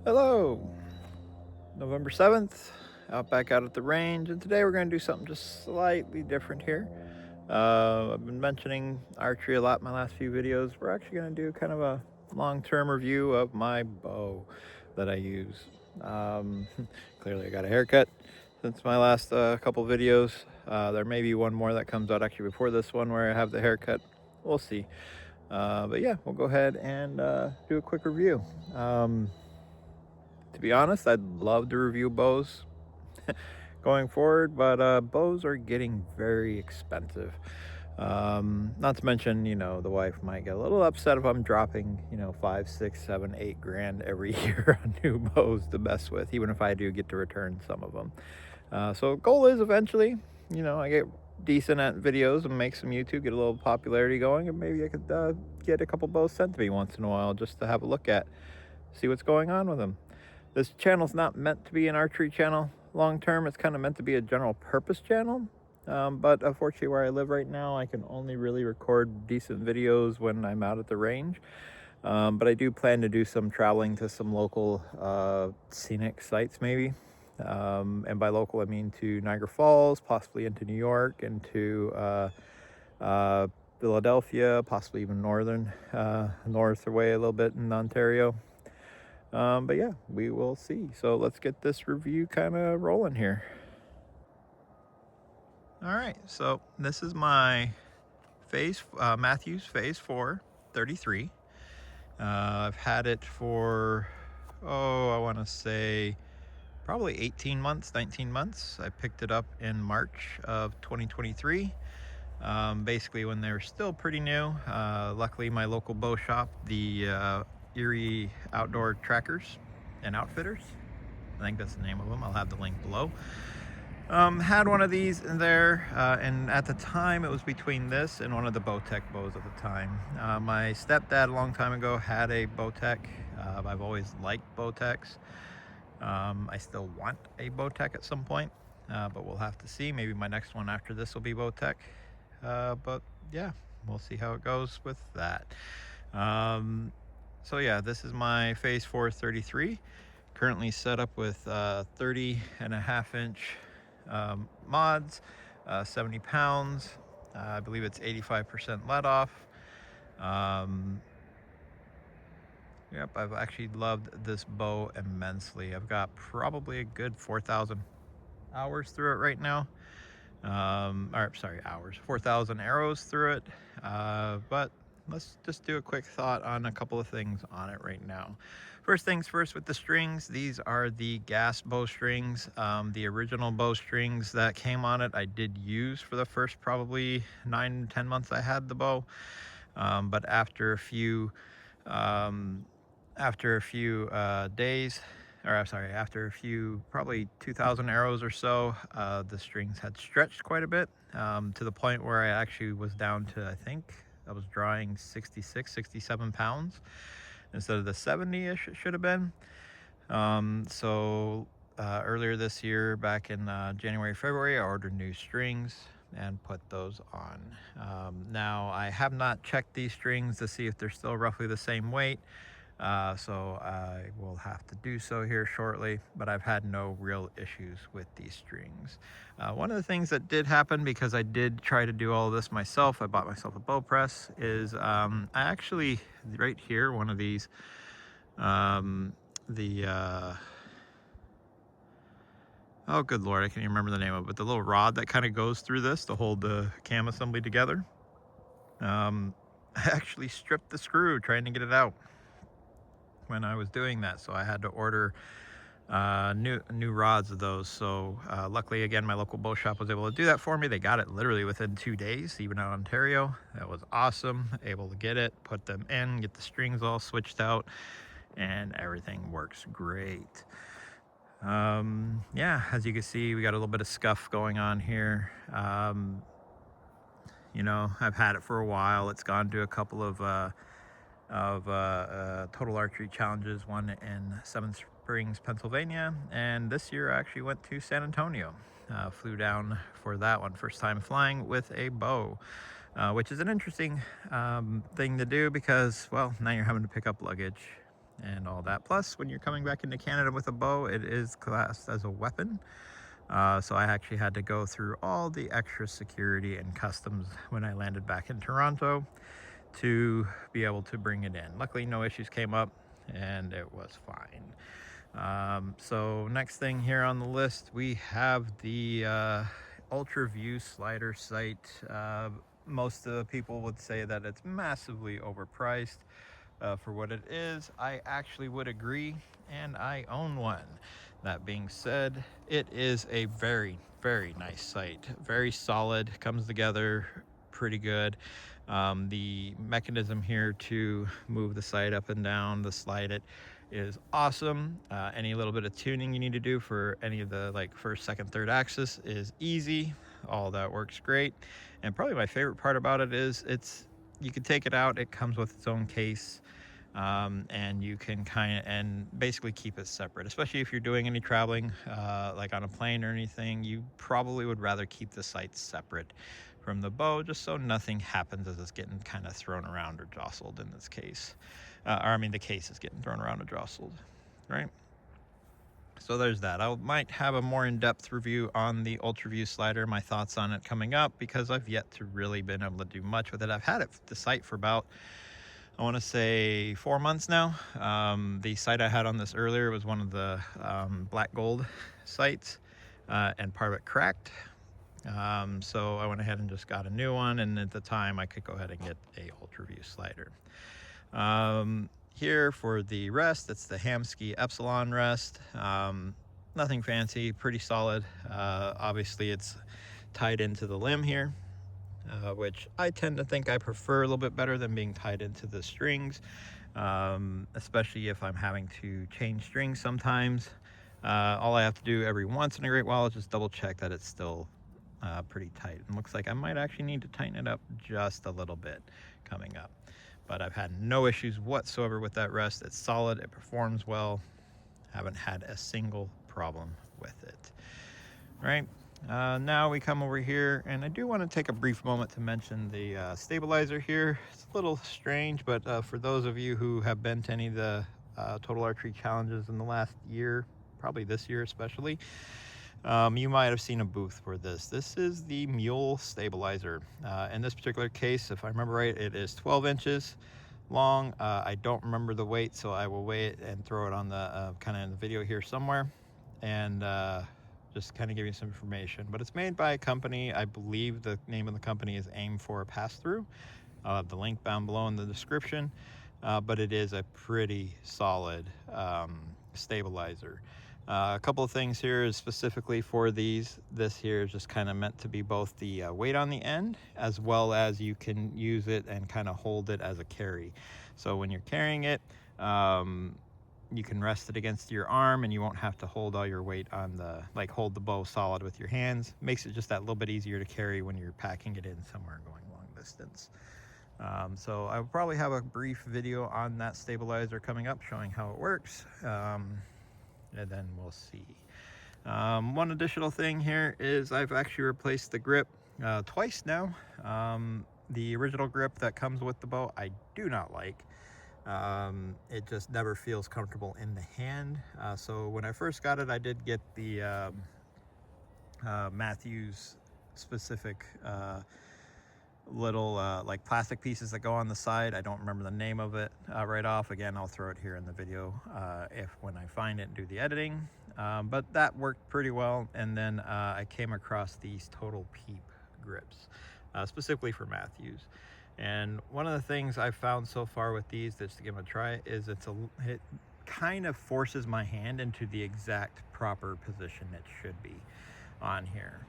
Hello, November 7th, back out at the range, and today we're going to do something just slightly different here. I've been mentioning archery a lot in my last few videos. We're actually going to do kind of a long-term review of my bow that I use. Um, Clearly I got a haircut since my last couple videos. There may be one more that comes out actually before this one where I have the haircut. We'll see. But yeah, we'll go ahead and do a quick review. To be honest, I'd love to review bows going forward, but bows are getting very expensive. Not to mention, the wife might get a little upset if I'm dropping, 5, 6, 7, 8 grand every year on new bows to mess with, even if I do get to return some of them. So goal is eventually, I get decent at videos and make some YouTube, get a little popularity going, and maybe I could get a couple bows sent to me once in a while just to have a look at, see what's going on with them. This channel's not meant to be an archery channel long term. It's kind of meant to be a general purpose channel. But unfortunately, where I live right now, I can only really record decent videos when I'm out at the range. But I do plan to do some traveling to some local scenic sites, maybe. And by local, I mean to Niagara Falls, possibly into New York, into Philadelphia, possibly even north away a little bit in Ontario. But yeah, we will see. So let's get this review kind of rolling here. All right, so this is my Mathews Phase 4 33. I've had it for, I want to say probably 18 months, 19 months. I picked it up in March of 2023. Basically when they were still pretty new. Luckily my local bow shop, the Erie Outdoor Trackers and Outfitters, I think that's the name of them, I'll have the link below, had one of these in there, and at the time it was between this and one of the Bowtech bows at the time. My stepdad a long time ago had a Bowtech. I've always liked Bowtechs. I still want a Bowtech at some point, but we'll have to see. Maybe my next one after this will be Bowtech. But yeah, we'll see how it goes with that. So yeah, this is my Phase 4 33. Currently set up with 30.5-inch mods, 70 pounds. I believe it's 85% let off. Yep, I've actually loved this bow immensely. I've got probably a good 4,000 hours through it right now. Or sorry, hours, 4,000 arrows through it. But let's just do a quick thought on a couple of things on it right now. First things first with the strings, these are the gas bowstrings. The original bowstrings that came on it, I did use for the first probably 9-10 months I had the bow. But after a few days, or I'm sorry, after a few, probably 2,000 arrows or so, the strings had stretched quite a bit, to the point where I actually was down to, I think I was drawing 66, 67 pounds instead of the 70-ish it should have been. So earlier this year, back in January, February, I ordered new strings and put those on. Now I have not checked these strings to see if they're still roughly the same weight. So I will have to do so here shortly, but I've had no real issues with these strings. One of the things that did happen, because I did try to do all of this myself, I bought myself a bow press, is I actually, right here, one of these, oh good lord, I can't even remember the name of it, but the little rod that kind of goes through this to hold the cam assembly together, I actually stripped the screw trying to get it out when I was doing that, so I had to order new rods of those. So luckily, again, my local bow shop was able to do that for me. They got it literally within 2 days, even out in Ontario. That was awesome. Able to get it, put them in, get the strings all switched out, and everything works great. Yeah, as you can see, we got a little bit of scuff going on here. I've had it for a while. It's gone to a couple of total archery challenges, one in Seven Springs, Pennsylvania, and this year I actually went to San Antonio. Flew down for that one, first time flying with a bow, which is an interesting thing to do because, well, now you're having to pick up luggage and all that. Plus, when you're coming back into Canada with a bow, it is classed as a weapon. So I actually had to go through all the extra security and customs when I landed back in Toronto to be able to bring it in. Luckily, no issues came up and it was fine. So next thing here on the list, we have the UltraView slider sight. Most of the people would say that it's massively overpriced for what it is. I actually would agree, and I own one. That being said, it is a very, very nice sight. Very solid, comes together pretty good. The mechanism here to move the sight up and down, to slide it, is awesome. Any little bit of tuning you need to do for any of the like first, second, third axis is easy. All that works great. And probably my favorite part about it is you can take it out. It comes with its own case. And you can basically keep it separate, especially if you're doing any traveling like on a plane or anything. You probably would rather keep the sights separate from the bow, just so nothing happens as it's getting kind of thrown around or jostled in this case. The case is getting thrown around or jostled, right? So there's that. I might have a more in-depth review on the UltraView slider, my thoughts on it coming up, because I've yet to really been able to do much with it. I've had the sight for about, I want to say, 4 months now. The sight I had on this earlier was one of the black gold sights, and part of it cracked. So I went ahead and just got a new one, and at the time I could go ahead and get a UltraView slider. Here for the rest, it's the Hamskea Epsilon rest. Nothing fancy, pretty solid. Obviously it's tied into the limb here, which I tend to think I prefer a little bit better than being tied into the strings, especially if I'm having to change strings sometimes. All I have to do every once in a great while is just double check that it's still pretty tight. And looks like I might actually need to tighten it up just a little bit coming up. But I've had no issues whatsoever with that rest. It's solid, it performs well. Haven't had a single problem with it. All right, now we come over here, and I do want to take a brief moment to mention the stabilizer here. It's a little strange, but for those of you who have been to any of the Total Archery Challenges in the last year, probably this year especially, you might have seen a booth for this. This is the Mule stabilizer. In this particular case, if I remember right, it is 12 inches long. I don't remember the weight, so I will weigh it and throw it on the kind of in the video here somewhere, and just kind of give you some information. But it's made by a company, I believe the name of the company is Aim for Pass-Through. I'll have the link down below in the description, but it is a pretty solid stabilizer. A couple of things here is specifically for these. This here is just kind of meant to be both the weight on the end, as well as you can use it and kind of hold it as a carry. So when you're carrying it, you can rest it against your arm, and you won't have to hold all your weight on hold the bow solid with your hands. Makes it just that little bit easier to carry when you're packing it in somewhere and going long distance. So I will probably have a brief video on that stabilizer coming up showing how it works. And then we'll see. One additional thing here is I've actually replaced the grip twice now. The original grip that comes with the bow I do not like. It just never feels comfortable in the hand. So when I first got it, I did get the Mathews specific little like plastic pieces that go on the side. I don't remember the name of it right off. Again, I'll throw it here in the video when I find it and do the editing. But that worked pretty well. And then I came across these Total Peep grips, specifically for Mathews. And one of the things I've found so far with these, just to give them a try, is it kind of forces my hand into the exact proper position it should be on here.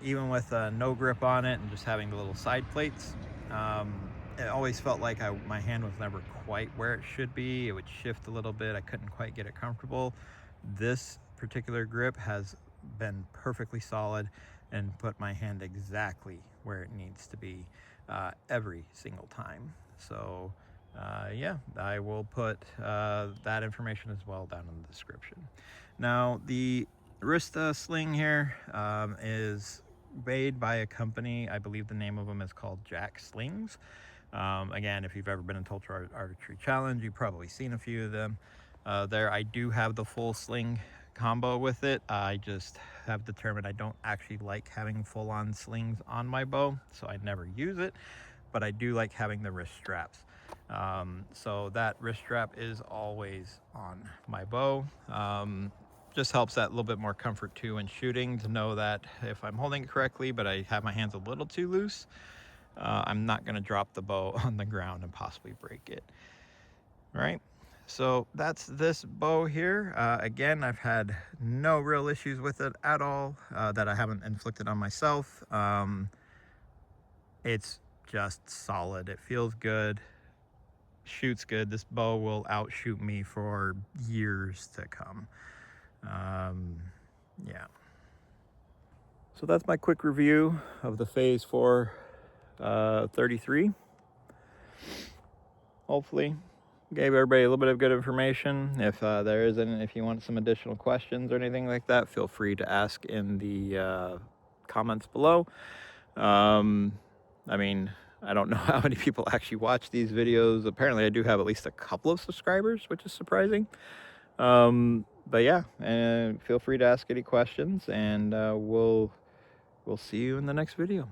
Even with no grip on it and just having the little side plates, it always felt like my hand was never quite where it should be. It would shift a little bit. I couldn't quite get it comfortable. This particular grip has been perfectly solid and put my hand exactly where it needs to be every single time. So yeah, I will put that information as well down in the description. Now, the Arista sling here is made by a company, I believe the name of them is called Jack Slings. Again, if you've ever been in Ultra Archery Challenge, you've probably seen a few of them. There, I do have the full sling combo with it. I just have determined I don't actually like having full-on slings on my bow, so I never use it, but I do like having the wrist straps. So that wrist strap is always on my bow. Just helps that little bit more comfort too in shooting, to know that if I'm holding it correctly but I have my hands a little too loose, I'm not going to drop the bow on the ground and possibly break it. All right, so that's this bow here. Again, I've had no real issues with it at all that I haven't inflicted on myself. It's just solid. It feels good, shoots good. This bow will outshoot me for years to come. Yeah. So that's my quick review of the Phase 4 33. Hopefully gave everybody a little bit of good information. If there isn't, if you want some additional questions or anything like that, feel free to ask in the comments below. I mean, I don't know how many people actually watch these videos. Apparently I do have at least a couple of subscribers, which is surprising. But yeah, feel free to ask any questions, and we'll see you in the next video.